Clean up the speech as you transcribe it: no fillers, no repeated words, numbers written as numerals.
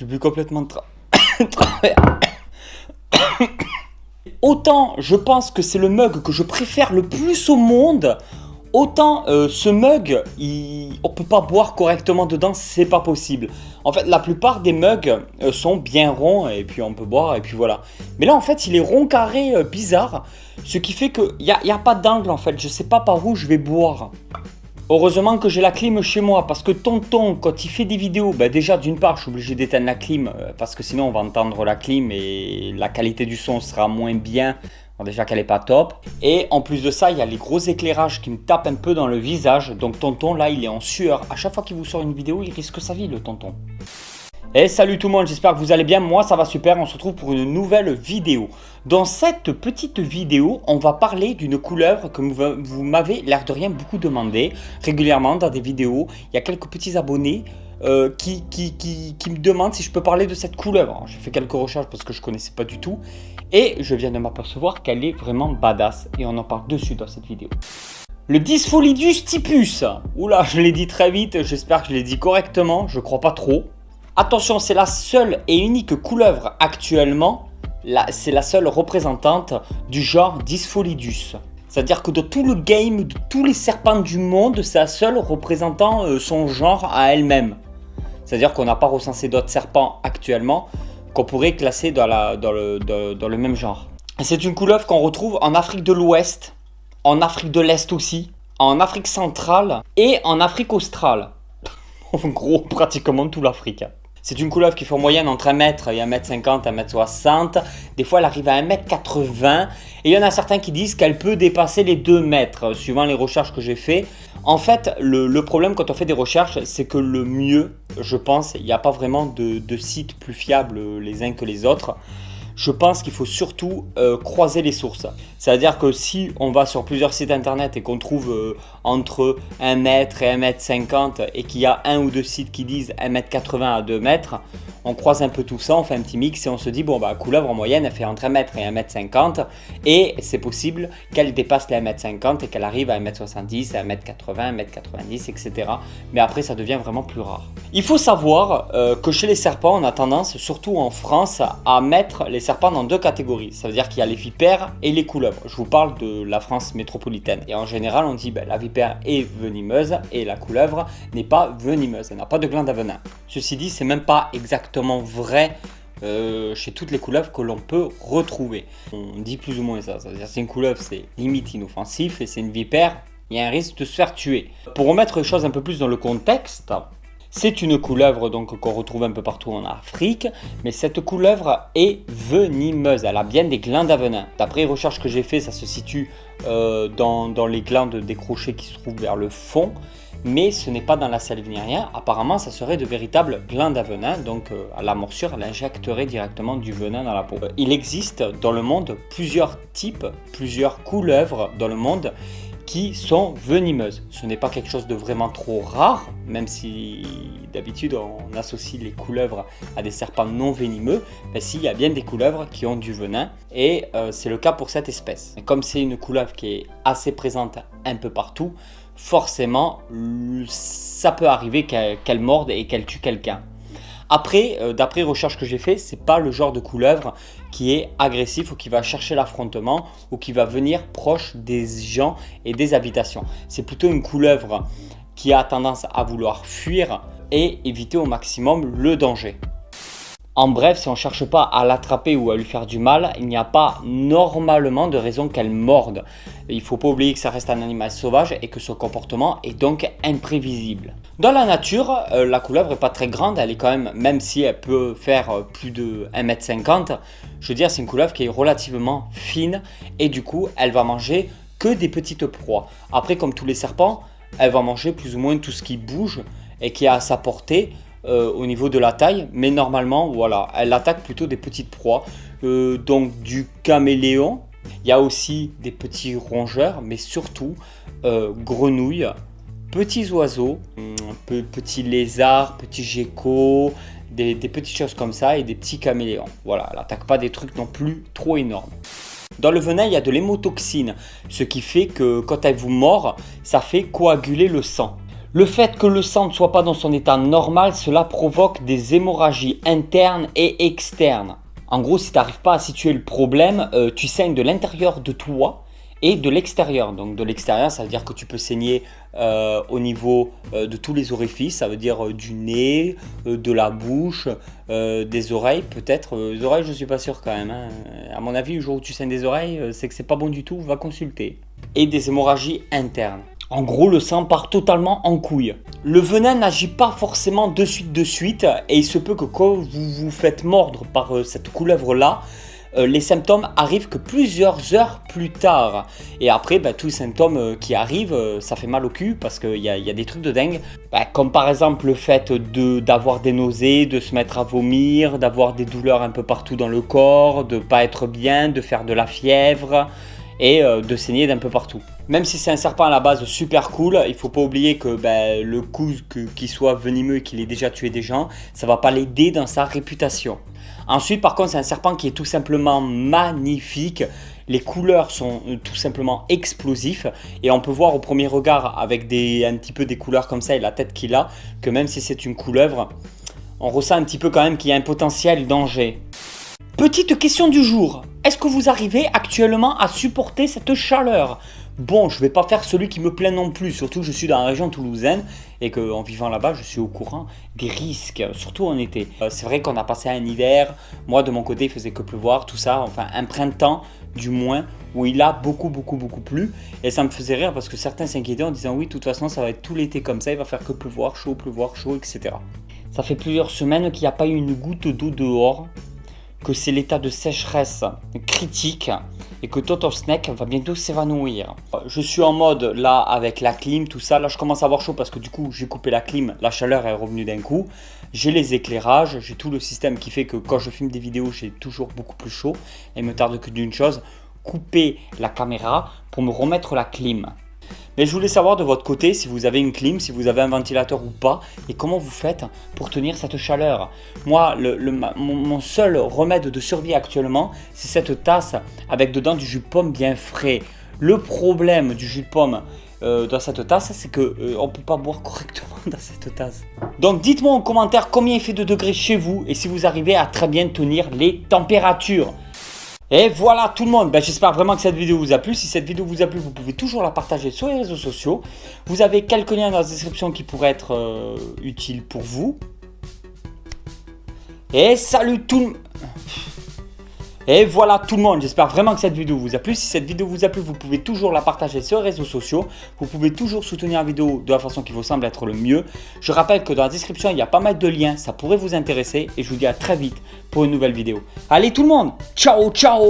J'ai bu complètement de Autant je pense que c'est le mug que je préfère le plus au monde, autant ce mug, on peut pas boire correctement dedans, c'est pas possible. En fait, la plupart des mugs sont bien ronds et puis on peut boire et puis voilà. Mais là en fait, il est rond carré bizarre, ce qui fait qu'il n'y a pas d'angle en fait, je sais pas par où je vais boire. Heureusement que j'ai la clim chez moi parce que tonton, quand il fait des vidéos, déjà d'une part je suis obligé d'éteindre la clim parce que sinon on va entendre la clim et la qualité du son sera moins bien. Bon, déjà qu'elle n'est pas top. Et en plus de ça, il y a les gros éclairages qui me tapent un peu dans le visage. Donc tonton là il est en sueur. À chaque fois qu'il vous sort une vidéo, il risque sa vie le tonton. Et salut tout le monde, j'espère que vous allez bien, moi ça va super, on se retrouve pour une nouvelle vidéo. Dans cette petite vidéo, on va parler d'une couleuvre que vous m'avez l'air de rien beaucoup demandé régulièrement dans des vidéos. Il y a quelques petits abonnés qui me demandent si je peux parler de cette couleuvre. J'ai fait quelques recherches parce que je ne connaissais pas du tout. Et je viens de m'apercevoir qu'elle est vraiment badass et on en parle dessus dans cette vidéo. Le Dyspholidus typus. Oula, je l'ai dit très vite, j'espère que je l'ai dit correctement, je crois pas trop. Attention, c'est la seule et unique couleuvre actuellement, c'est la seule représentante du genre Dyspholidus. C'est-à-dire que de tout le game, de tous les serpents du monde, c'est la seule représentant son genre à elle-même. C'est-à-dire qu'on n'a pas recensé d'autres serpents actuellement qu'on pourrait classer dans le même genre. C'est une couleuvre qu'on retrouve en Afrique de l'Ouest, en Afrique de l'Est aussi, en Afrique centrale et en Afrique australe. En gros, pratiquement tout l'Afrique. C'est une couleuvre qui fait en moyenne entre 1 mètre et 1 mètre 50, 1 mètre 60. Des fois, elle arrive à 1 mètre 80. Et il y en a certains qui disent qu'elle peut dépasser les 2 mètres, suivant les recherches que j'ai fait. En fait, le problème quand on fait des recherches, c'est que le mieux, je pense, il n'y a pas vraiment de sites plus fiables les uns que les autres. Je pense qu'il faut surtout croiser les sources. C'est-à-dire que si on va sur plusieurs sites internet et qu'on trouve entre 1 mètre et 1 mètre 50 et qu'il y a un ou deux sites qui disent 1 mètre 80 à 2 mètres, on croise un peu tout ça, on fait un petit mix et on se dit bon couleuvre en moyenne elle fait entre 1 mètre et 1 mètre 50 et c'est possible qu'elle dépasse les 1 mètre 50 et qu'elle arrive à 1 mètre 70, à 1 mètre 80, 1 mètre 90, etc. Mais après ça devient vraiment plus rare. Il faut savoir que chez les serpents on a tendance, surtout en France, à mettre les serpents dans 2 catégories. Ça veut dire qu'il y a les vipères et les couleuvres. Je vous parle de la France métropolitaine. Et en général on dit la vipère est venimeuse et la couleuvre n'est pas venimeuse. Elle n'a pas de glande à venin. Ceci dit, c'est même pas exactement vrai chez toutes les couleuvres que l'on peut retrouver. On dit plus ou moins ça. C'est-à-dire c'est une couleuvre, c'est limite inoffensif et c'est une vipère, il y a un risque de se faire tuer. Pour remettre les choses un peu plus dans le contexte, c'est une couleuvre donc qu'on retrouve un peu partout en Afrique, mais cette couleuvre est venimeuse, elle a bien des glandes à venin. D'après les recherches que j'ai fait, ça se situe dans les glandes décrochées qui se trouvent vers le fond, mais ce n'est pas dans la salive ni rien. Apparemment, ça serait de véritables glandes à venin, donc à la morsure, elle injecterait directement du venin dans la peau. Il existe dans le monde plusieurs types, plusieurs couleuvres dans le monde qui sont venimeuses. Ce n'est pas quelque chose de vraiment trop rare, même si d'habitude on associe les couleuvres à des serpents non venimeux, mais si, il y a bien des couleuvres qui ont du venin, et c'est le cas pour cette espèce. Et comme c'est une couleuvre qui est assez présente un peu partout, forcément ça peut arriver qu'elle morde et qu'elle tue quelqu'un. Après, d'après les recherches que j'ai fait, c'est pas le genre de couleuvre qui est agressif ou qui va chercher l'affrontement ou qui va venir proche des gens et des habitations. C'est plutôt une couleuvre qui a tendance à vouloir fuir et éviter au maximum le danger. En bref, si on ne cherche pas à l'attraper ou à lui faire du mal, il n'y a pas normalement de raison qu'elle morde. Il ne faut pas oublier que ça reste un animal sauvage et que son comportement est donc imprévisible. Dans la nature, la couleuvre n'est pas très grande, elle est quand même si elle peut faire plus de 1 mètre 50, je veux dire c'est une couleuvre qui est relativement fine et du coup elle va manger que des petites proies. Après, comme tous les serpents, elle va manger plus ou moins tout ce qui bouge et qui est à sa portée. Au niveau de la taille, mais normalement voilà, elle attaque plutôt des petites proies, donc du caméléon. Il y a aussi des petits rongeurs, mais surtout grenouilles, petits oiseaux, petits lézards, petits geckos, des petites choses comme ça et des petits caméléons. Voilà, elle n'attaque pas des trucs non plus trop énormes. Dans le venin, il y a de l'hémotoxine, ce qui fait que quand elle vous mord, ça fait coaguler le sang. Le fait que le sang ne soit pas dans son état normal, cela provoque des hémorragies internes et externes. En gros, si tu n'arrives pas à situer le problème, tu saignes de l'intérieur de toi et de l'extérieur. Donc de l'extérieur, ça veut dire que tu peux saigner au niveau de tous les orifices, ça veut dire du nez, de la bouche, des oreilles peut-être. Les oreilles, je suis pas sûr quand même, hein. À mon avis, le jour où tu saignes des oreilles, c'est que c'est pas bon du tout, va consulter. Et des hémorragies internes. En gros, le sang part totalement en couille. Le venin n'agit pas forcément de suite et il se peut que quand vous vous faites mordre par cette couleuvre-là, les symptômes arrivent que plusieurs heures plus tard. Et après, tous les symptômes qui arrivent, ça fait mal au cul parce qu'il y a des trucs de dingue. Comme par exemple le fait d'avoir des nausées, de se mettre à vomir, d'avoir des douleurs un peu partout dans le corps, de ne pas être bien, de faire de la fièvre et de saigner d'un peu partout. Même si c'est un serpent à la base super cool, il ne faut pas oublier que le coup qu'il soit venimeux et qu'il ait déjà tué des gens, ça ne va pas l'aider dans sa réputation. Ensuite, par contre, c'est un serpent qui est tout simplement magnifique. Les couleurs sont tout simplement explosives et on peut voir au premier regard avec un petit peu des couleurs comme ça et la tête qu'il a, que même si c'est une couleuvre, on ressent un petit peu quand même qu'il y a un potentiel danger. Petite question du jour, est-ce que vous arrivez actuellement à supporter cette chaleur ? Bon, je ne vais pas faire celui qui me plaint non plus, surtout que je suis dans la région toulousaine et qu'en vivant là-bas, je suis au courant des risques, surtout en été. C'est vrai qu'on a passé un hiver, moi de mon côté, il faisait que pleuvoir, tout ça, enfin un printemps du moins, où il a beaucoup plu. Et ça me faisait rire parce que certains s'inquiétaient en disant oui, de toute façon, ça va être tout l'été comme ça, il va faire que pleuvoir, chaud, etc. Ça fait plusieurs semaines qu'il n'y a pas eu une goutte d'eau dehors, que c'est l'état de sécheresse critique et que Toto Snake va bientôt s'évanouir. Je suis en mode là avec la clim, tout ça. Là je commence à avoir chaud parce que du coup j'ai coupé la clim, la chaleur est revenue d'un coup. J'ai les éclairages, j'ai tout le système qui fait que quand je filme des vidéos j'ai toujours beaucoup plus chaud. Et il me tarde que d'une chose, couper la caméra pour me remettre la clim. Mais je voulais savoir de votre côté si vous avez une clim, si vous avez un ventilateur ou pas et comment vous faites pour tenir cette chaleur. Moi, mon seul remède de survie actuellement, c'est cette tasse avec dedans du jus de pomme bien frais. Le problème du jus de pomme dans cette tasse, c'est qu'on ne peut pas boire correctement dans cette tasse. Donc dites-moi en commentaire combien il fait de degrés chez vous et si vous arrivez à très bien tenir les températures. Et voilà tout le monde, j'espère vraiment que cette vidéo vous a plu. Si cette vidéo vous a plu, vous pouvez toujours la partager sur les réseaux sociaux. Vous avez quelques liens dans la description qui pourraient être utiles pour vous. Et salut tout le monde. Et voilà tout le monde, j'espère vraiment que cette vidéo vous a plu. Si cette vidéo vous a plu, vous pouvez toujours la partager sur les réseaux sociaux. Vous pouvez toujours soutenir la vidéo de la façon qui vous semble être le mieux. Je rappelle que dans la description, il y a pas mal de liens, ça pourrait vous intéresser. Et je vous dis à très vite pour une nouvelle vidéo. Allez tout le monde, ciao ciao!